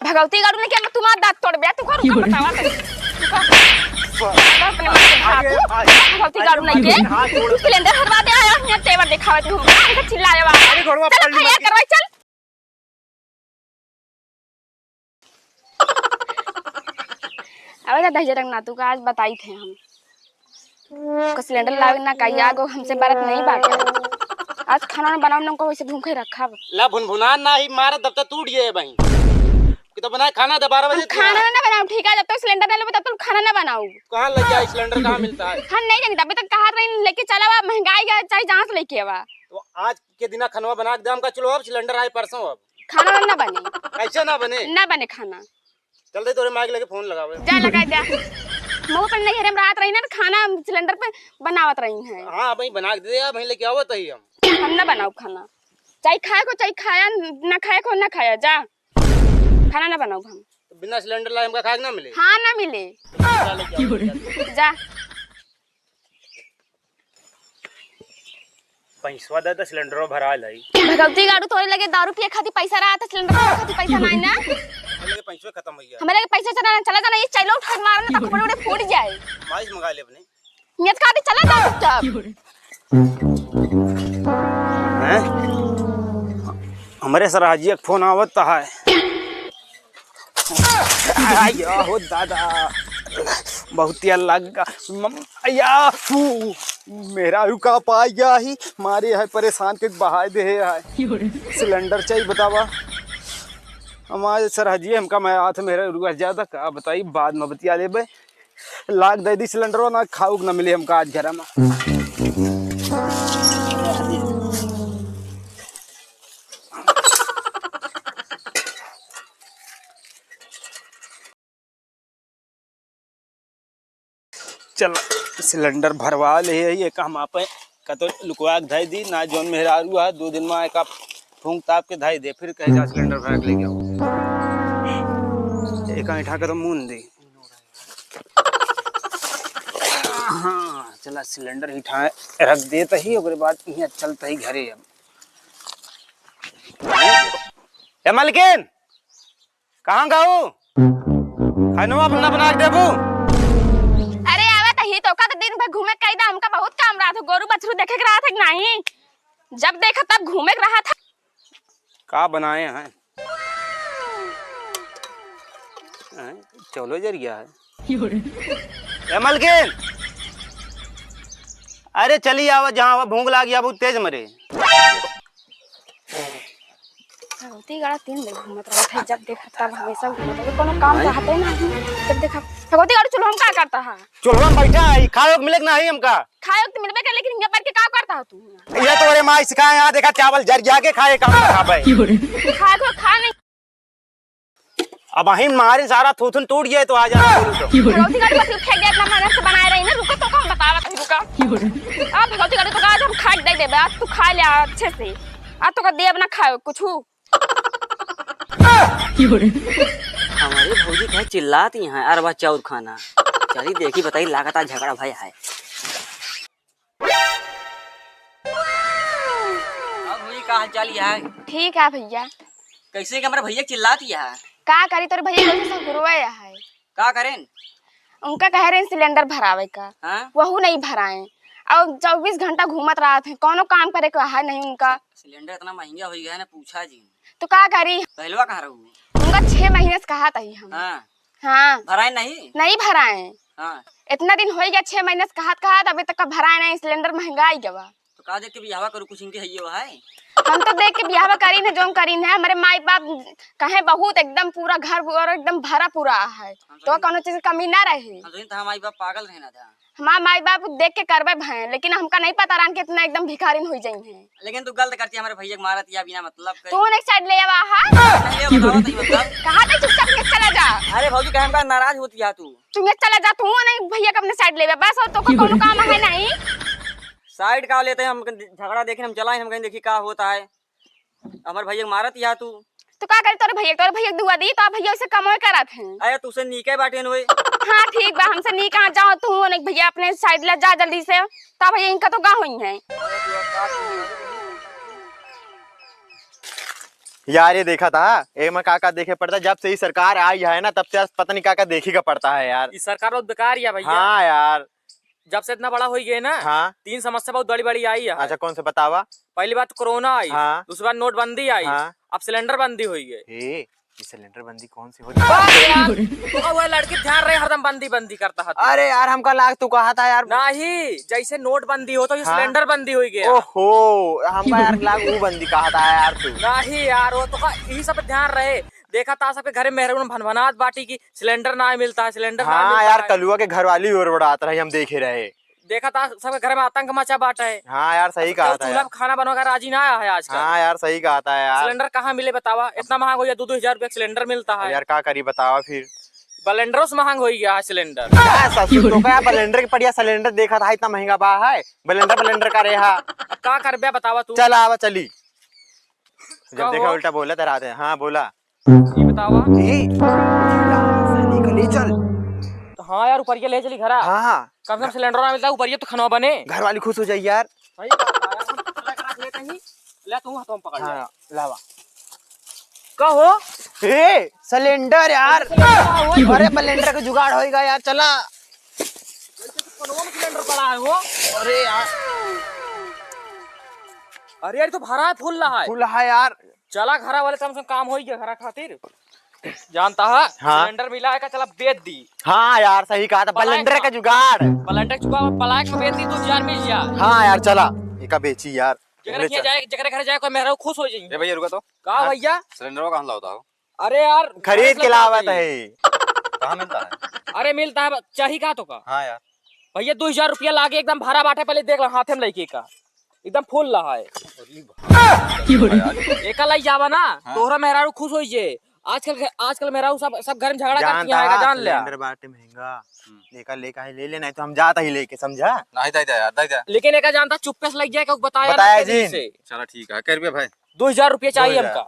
भगवती गाड़ू ने क्या तुम्हारा दांत तोड़ बे तू करू बतावा भगवती गाड़ू ने के सिलेंडर हटवा दे आया ने तेवर दिखावे तू हमका चिल्लाया अरे घोड़वा पलट चल करवाई चल अबे दहिया रंग ना तू का आज बताई थे हम को सिलेंडर लावे ना कहीं आगो हमसे बात नहीं बात आज खाना बनाओ ना को वैसे भूखे रखा ला भुनभुना ना ही मारा दब तक टूट गए भाई कि तो बनाए खाना 12 बजे खाना ना बनाओ ठीक है जब तक सिलेंडर ना ले तब तक खाना ना बनाओ कहां लग जाए सिलेंडर कहां मिलता है हम नहीं जानते अभी तक कहां रही लेके चला वा महंगाई का चाहे जहां से लेके आवा तो आज के दिन खाना बना के दाम का चलो अब सिलेंडर आए परसों अब खाना ना बने कैसे ना बने खाना चल दे तोरे माइक लेके फोन लगावे जा लगा दे मऊ पर नहीं हम रात रही ना खाना सिलेंडर पे बनावत रही हैं हां भाई बना के दे अब भाई लेके आवत ही हम ना बनाओ खाना चाहे खाए को चाहे खाया ना खाए को ना खाया जा खाना ना बनाओ हम बिना सिलेंडर लाए हमका खाए ना मिले हां ना मिले जा पैसा दे तो सिलेंडर भरा लाई भगवती गाड़ू तोरे लगे दारू पिए खाती पैसा रहा था सिलेंडर खाती पैसा नहीं ना लगे पैसे खत्म हो गया हमारे पैसा चला जाना ये चलो उठा मारना तो बड़े फूट जाए माइस मंगा ले अपने नियत खाती चला जा चुपचाप हैं हमारे सराजी एक फोन आवत है आया हो दादा बहुत लगा या मेरा का पाया ही मारे है परेशान के बहाय दे है सिलेंडर चाहिए बतावा हमारे सरहजिए हमका मैं हाथ मेरा रुआ ज्यादा का बताई बाद में बतिया ले बे लाग दे दी सिलेंडर ना खाऊ ना मिले हमका आज घर में चल सिलेंडर भरवा ले ये काम आप का तो लुकवा के धाई दी ना जोन मेहरा है 2 दिन में एक फूंक ताप के धाई दे फिर कह जा सिलेंडर भरा के ले गया एक ऐठा के तो मुन दी हाँ चला सिलेंडर हिठा रख देता ही ओकरे बाद यहाँ चलता ही घरे अब ए मालकिन कहाँ गाऊ खानवा अपना बना के देबू ही तो का दिन भर घूमे कायदा हमका बहुत काम रहा था गोरू बछरू देखे के रहा था नहीं जब देखा तब घूमे के रहा था का बनाए हैं चलो जरिया है मलकिन अरे चली आवा जहाँ भूख लागी अब तेज मरे भगवती गाड़ा 3 दिन घूमत रहा था जब देखा तब हमेशा घूमत रहा कोनो काम रहते नहीं जब देखा भगवती गाड़ी चलो हम का करता है चलो हम बैठा है खाओ मिले ना ही हमका खाओ तो मिलबे कर लेकिन यहाँ पर के का करता है तू ये तो अरे माँ सिखाए यहाँ देखा चावल जरिया के खाए काम खाबे खा को खा नहीं अब अही मारे सारा थूथुन टूट गया तो आ जा भगवती गाड़ी बस फेंक दे इतना मेहनत से बनाए रही ना रुको तो कौन बतावा तू रुका अब भगवती गाड़ी तो का हम खा दे दे आज तू खा ले अच्छे से आज तो का देब ना खाओ कुछ हमारी भौजी कहे चिल्लाती हैं अरबा चाउर खाना चली देखी बताई लगातार झगड़ा भाई है अब भौजी का हाल चाल है ठीक है भैया कैसे कि हमारा भैया चिल्लाती है का करी तोरे भैया कैसे सब गुरुवाया है का करें उनका कह रहे सिलेंडर भरावे का वहू नहीं भराए और 24 घंटा घूमत रहा थे कोनो काम करे का है नहीं उनका सिलेंडर इतना महंगा हो गया है ना पूछा जी तो का करी पहलवा कहाँ रहू उनका 6 महीने से कहा था ही हम हाँ भराए नहीं भराए हाँ इतना दिन हो गया 6 महीने से कहा अभी तक का भराए नहीं सिलेंडर महंगाई गवा तो का देख के बियाह करू कुछ इनके है हम तो देख के बियाह करी है जो करी है हमारे माई बाप कहे बहुत एकदम पूरा घर एकदम भरा पूरा है तो कोनो चीज कमी ना रहे हम माई बाप पागल रहना था हमारे माई बाप देख के करबे भय लेकिन हमका नहीं पता रान के इतना एकदम भिखारिन हो जाई है लेकिन तू गलत करती है हमारे भैया मारत या बिना मतलब तू एक साइड ले आवा कहां तक चुपचाप के चला जा अरे भौजी कहे हमका नाराज होती है तू चला जा तू नहीं भैया के अपने साइड ले बस तो कोनो काम है नहीं साइड का लेते हैं हम झगड़ा देखे हम चलाए हम कहीं देखी का होता है हमारे भैया मारत या तू तो का करे तोरे भैया दुआ दी तो भैया से कमोए करत है अरे तू से नीके बाटे न होए हां ठीक बा हमसे नी कहां जाओ तू ने भैया अपने साइड ले जा जल्दी से ता भैया इनका तो का होई है यार ये देखा था एक में काका देखे पड़ता, जब से ही सरकार आई है ना तब से पता नहीं काका देखी का पड़ता है यार। इस सरकार बहुत बेकार है भैया। हाँ यार। जब से इतना बड़ा हो गया ना, हाँ 3 समस्या बहुत बड़ी बड़ी आई है। अच्छा कौन से बतावा। पहली बात कोरोना आई, हाँ। दूसरी बात नोटबंदी आई, हाँ। अब सिलेंडर बंदी हुई है। ये सिलेंडर बंदी कौन सी होती है? तो वो लड़की ध्यान रहे हरदम बंदी बंदी करता है। अरे यार हमका लाग तू कहा था यार। नहीं, जैसे नोट बंदी हो तो ये हाँ? सिलेंडर बंदी हुई गया। ओहो हमका यार लाग वो बंदी कहा था यार तू। नहीं यार, वो तो यही सब ध्यान रहे। देखा था सबके घर में मेहरून भनभनात बाटी की सिलेंडर ना मिलता है, सिलेंडर ना हाँ मिलता यार है। कलुआ के घर वाली और बड़ात रही हम देखे रहे। देखा था सबके घर में आतंक मचा बाटा है। हाँ यार सही कहा था चूल्हा यार। पे खाना बनवाकर राजी ना आया है आजकल। हाँ यार सही कहा था यार। सिलेंडर कहाँ मिले बतावा, इतना महंगा हो गया, 2-2 हजार रुपया सिलेंडर मिलता है। यार क्या करी बतावा फिर। सिलेंडरों से महंगा हो गया है सिलेंडर। ससुर तो क्या ब्लेंडर के बढ़िया सिलेंडर देखा था इतना महंगा बा है। ब्लेंडर का रेहा। अब क्या कर बे बतावा तू। चल आवा चली। क्या जब देखा हुआ? उल्टा बोला तेरा आते। हाँ बोला। ये बतावा। ले चल। तो हाँ यार, ऊपर ले चली घरा। हाँ कम से कम सिलेंडर ना मिलता है, ऊपर तो खाना बने। घर वाली खुश हो जाए यार। सही बात है यार, हम पकड़ के रख लेते हैं। ले तू हाथों में पकड़ ले। हाँ लावा। कहो ए सिलेंडर यार। अरे ब्लेंडर का जुगाड़ होएगा यार चला। सिलेंडर पड़ा है वो। अरे यार अरे यार तो भरा है, फूल रहा है। फुल है यार। चला घरा वाले कम से कम काम हो गया घरा खातिर। जानता है हाँ। सिलेंडर मिला है का, चला बेच दी। हाँ यार सही कहा था ब्लेंडर का जुगाड़। पलटक चुका पलाक में बेच दी, 2 हजार मिल जा। हाँ यार चला एका बेची यार। जगह किया जाए, जगह घर जाए कोई मेहरा खुश हो जाएंगे। भैया रुका तो कहा भैया सिलेंडर कहाँ लाता हो? अरे यार खरीद के लावत है। कहाँ मिलता है? अरे मिलता है, चाहिए का तो का हाँ यार भैया 2 हजार रुपया लागे एकदम भरा बाटे, पहले देख लो हाथे में लड़के का एकदम फूल रहा है। एक लाई जावा ना तोहरा मेहरारू खुश हो जे। आजकल मेहरारू सब घर में झगड़ा करती है, जान ले। सिलेंडर बाटे महंगा। लेका लेका है ले लेना है तो हम जाता ही लेके समझा। नहीं दाई यार दाई। लेकिन एक जानता चुप्पे से लग जाए बताया बताया ना जी। से। चलो ठीक है, क्या रुपया भाई? 2 हजार रुपया चाहिए 2000। हमका।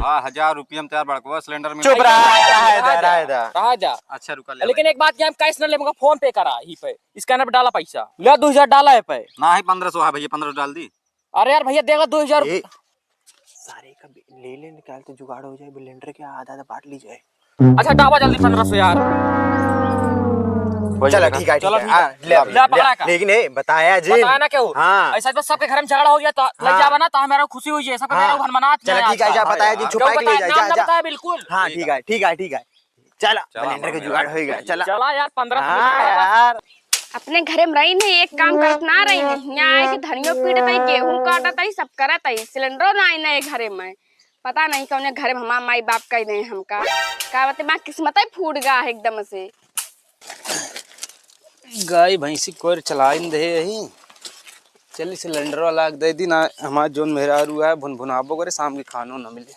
हाँ 1000 रुपया में तैयार बड़कवा सिलेंडर में। चुप रहा रहा जा। अच्छा रुका ले। लेकिन एक बात क्या, हम कैश न ले, फोन पे करा ही पे, स्कैनर पे डाला पैसा, ले 2 हजार डाला है पे। ना ही 1500 है भैया, 1500 डाल दी। अरे यार भैया देगा 2 हजार। सारे का ले ले निकाल तो जुगाड़ हो जाए। ब्लेंडर के आधा आधा बांट ली जाए। अच्छा डाबा जल्दी 1500 यार। चलो ठीक है चलो ठीक ठीक है। है। ले पकड़ा का। लेकिन बताया जी। बताया ना क्यों? हाँ ऐसा तो सबके घर में झगड़ा हो गया तो लग जावा ना, तो हमारा खुशी हुई है, सबके घर में भनमनात चलो ठीक है जा बताया जी छुपा के ले जा जा जा। बताया बिल्कुल। हाँ ठीक है चला ब्लेंडर के जुगाड़ होएगा चला। चला यार 1500। हाँ यार अपने घरे में रही नहीं, एक काम करत ना रही नहीं, यहाँ आए के धनियो पीटत है, गेहूं काटत है, सब करत है, सिलेंडरो ना आई ना घरे में। पता नहीं कौन घरे में हमारा माई बाप कह दे हमका का बते, माँ किस्मत ही फूट गया है एकदम से। गाय भैंसी कोर चलाइन दे ही चली सिलेंडर वाला दे दी ना। हमारा जोन मेहरारू है भुनभुनाबो करे, शाम के खानो ना मिले।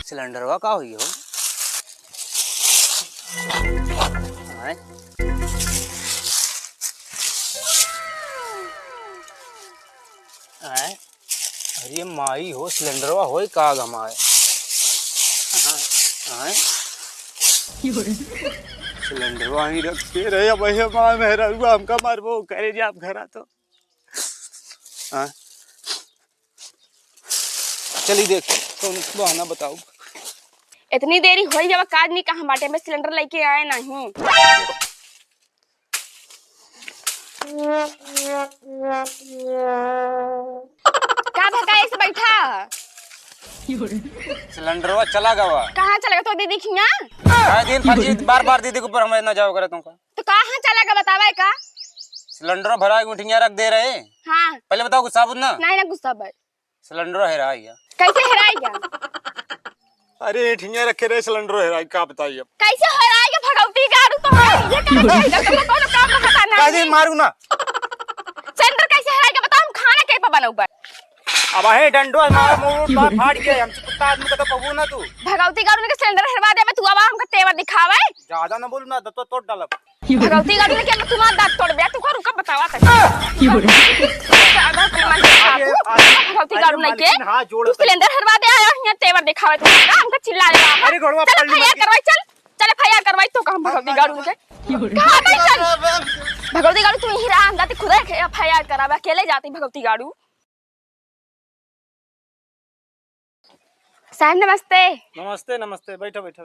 सिलेंडरवा का हुई हो? अरे माई हो सिलेंडरवा हो का हमारे। सिलेंडरवा ही रखे रहे भैया माँ मेहरा हुआ हमका मारबो करे जी आप घर आ तो। चली देख तो बहाना बताओ। इतनी देरी हो जब काज नहीं कहा बाटे में सिलेंडर लेके आए नहीं। का भगा ऐसे बैठा? सिलेंडरवा चला गवा। कहाँ चलेगा तो दीदी खिया? दिन फर्जी बार दीदी को पर हमें ना जाओ करे तुमका। तो कहाँ चलेगा बतावे का? सिलेंडर भरा के उठिया रख दे रहे। हाँ पहले बताओ गुस्सा बुझ ना। नहीं ना गुस्सा बैठ। सिलेंडर हेरा गया। कैसे हेराएगा? अरे ठिंगा रखे रहे सिलेंडर है का बताइए। कैसे हेराएगा? भगवती गाड़ू तो है ये क्या है? तो कोनो काम रहता ना। कैसे मारू ना। सिलेंडर कैसे हेराएगा बताओ, हम खाना के पे बनाऊबा। अब है डंडो हमारा मुंह फाड़ गया। हमसे कुत्ता आदमी का तो कबू ना तू। भगवती गाड़ू ने के सिलेंडर हेरवा दे, मैं तू अब हमका तेवर दिखावे। ज्यादा ना बोल ना तो तोड़ डालब। भगवती गाड़ू ने के तुम्हारा दांत तोड़ दिया, तू को रुका बतावा तक। भगवती गाड़ू ने के तू सिलेंडर हेरवा दे आया यहाँ तेवर दिखावे, तू हमका चिल्ला रहा है। अरे घोड़वा चल फैया करवाई, चल चल फैया करवाई तो काम भगवती गाड़ू ने के। कहां पे चल भगवती गाड़ू तू यहीं रहा, हम जाती खुद FIR करावे, अकेले जाती भगवती गाड़ू। साहब नमस्ते। नमस्ते नमस्ते, बैठो बैठो।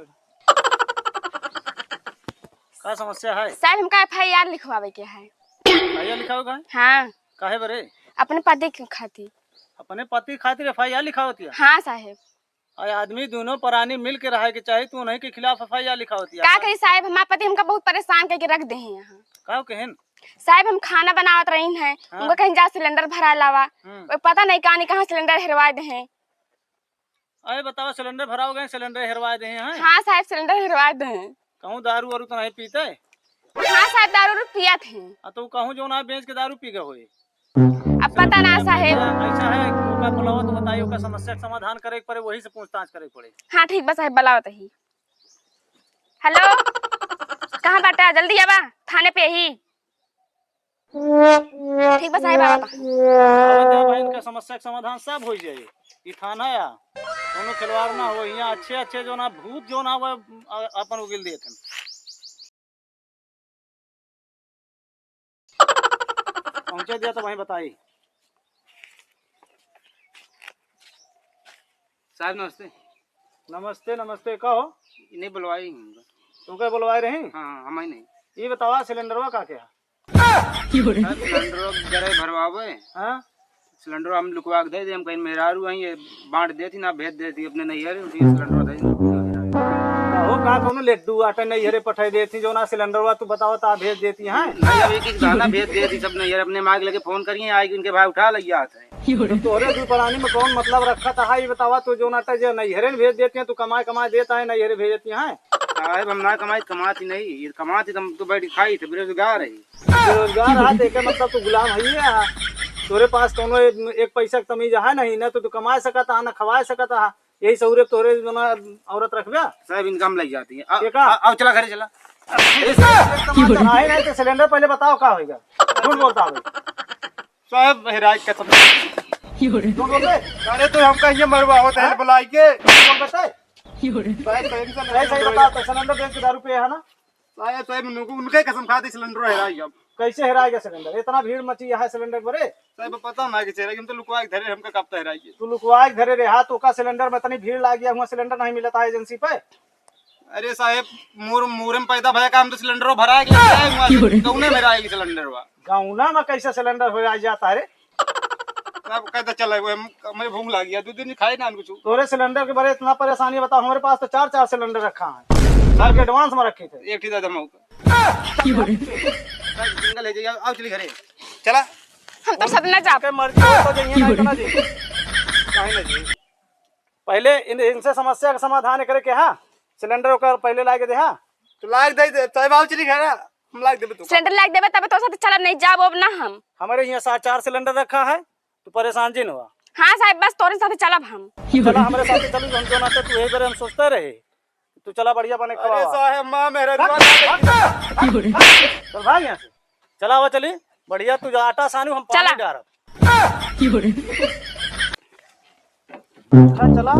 का समस्या है? साहब हमका FIR लिखवावे के है। FIR लिखाओगे? हाँ। काहे बरे? अपने पति की खातिर। अपने पति खातिर FIR लिखावती है? हाँ साहब। और आदमी दोनों प्राणी मिल के रहे के चाहे, तू नहीं के खिलाफ FIR लिखावती है? का कही साहब, हमारे पति हमका बहुत परेशान करके रख दे हैं यहाँ। का कहन? साहब हम खाना बनावत रही हैं, उनको कहीं जा सिलेंडर भरा लावा, पता नहीं कहाँ सिलेंडर हेरवा दे हैं। अरे बताओ, सिलेंडर भराओ गए, सिलेंडर हेरवा दे हैं? हाँ साहब सिलेंडर हेरवा दे हैं। कहूँ दारू वारू तो नहीं पीते? हाँ साहब दारू पिया थे। तो कहूँ जो ना बेच के दारू पी गए होए? अब पता ना साहब। ऐसा है, ओका बुलाओ तो बताइए, ओका समस्या का समाधान करे के पड़े, वही से पूछताछ करे के पड़े। हाँ ठीक बस साहब, बुलाओ ही। हेलो कहाँ बाटा, जल्दी आवा थाने पे ही। ठीक बस साहब आवा। भाई इनका समस्या का समाधान सब हो जाए। ये थाना या दोनों खिलवाड़ ना हो, यहाँ अच्छे अच्छे जो ना भूत जो ना वो अपन उगिल दिए थे। पहुंचे दिया तो वहीं बताइए। साहब नमस्ते। नमस्ते नमस्ते, कहो। नहीं बुलवाई। तुम क्या बुलवाए रही? हाँ हम ही नहीं। ये बताओ सिलेंडरवा का क्या? सिलेंडर गरे भरवावे। हाँ सिलेंडर हम लुकवा के दे दे, हम कहीं मेहरारू हैं, ये बांट देती ना भेज देती अपने नैहर में, सिलेंडर दे हो का कोनो लेड्डू आटे नहीं हरे पठाई देती जो ना सिलेंडरवा, तू बताओ ता भेज देती हैं? नहीं, अब एक दाना भेज देती सब नैहर, अपने मांग लेके फोन करिए आएगी, उनके भाई उठा लग जाते हैं। तोरे दू प्राणी में कौन मतलब रखा था? ये बतावा, तू जो नाटा जो नैहरे भेज देती है, तू कमाए कमाए देता है, नैहरे भेज देती है? साहब हम ना कमाती नहीं, ये कमाती तुम तो बैठ खाई थे, बेरोजगार है। बेरोजगार है देखे मतलब तू गुलाम है? तोरे पास कोनो एक पैसा की तमीज है नहीं ना, तो तू कमा सकता है ना खवा सकता है, यही सहूरे तोरे जो ना औरत रखबे। साहब इनकम लग जाती है। आओ आओ चला घरे चला। नहीं तो सिलेंडर पहले बताओ का होगा? झूठ बोलता है साहब हेराज का सब अरे तो हमका ये मरवाओ तो बुलाई के सही बताओ, तो सिलेंडर बेच के दारू पे है ना? तो उनके कसम खाती सिलेंडर हेराज। अब कैसे हेराएगा सिलेंडर? इतना भीड़ मची है सिलेंडर बरे। साहब पता ना कि चेहरा हम तो लुकवा के धरे, हमका कब तक हेराइए? तू लुकवाए घरे रहा तो का सिलेंडर में इतनी भीड़ लाग गया, हुआ सिलेंडर नहीं मिलता है एजेंसी पे। अरे साहब मूर में पैदा भया काम तो सिलेंडर भरा गया, कौने मेरा आएगी सिलेंडर? गाँवना में कैसे सिलेंडर हो जाता है रे? साहब कहता चला मुझे भूख लग गया, 2 दिन खाए ना कुछ। तोरे सिलेंडर के बारे इतना परेशानी बताओ, हमारे पास तो 4 सिलेंडर रखा है, साल के एडवांस में रखे थे। एक दादा ले जाइए, आओ चली घरे चला। हम तो सब न जा। मर्जी हो तो जाइए, नहीं तो ना जी। काहे ना जी? पहले इनसे समस्या का समाधान करे के हाँ, सिलेंडर का पहले लाके दे। हाँ तो लाग दे साहब, आओ चली घरे, हम लाग देबे। तो सिलेंडर लाग देबे तब तो साथ चला, नहीं जाब अब ना हम। हमारे यहाँ 4 सिलेंडर रखा है, तू परेशान जी न हुआ। हाँ साहब बस तोरे साथ चलब हम। चला हमारे साथ चलो, हम जो ना तू यही बारे हम सोचते रहे, तू चला बढ़िया बने। अरे साहब माँ मेरा चल भाई यहाँ से चला हुआ, चली बढ़िया। तू आटा सानू हम पानी डाल चला।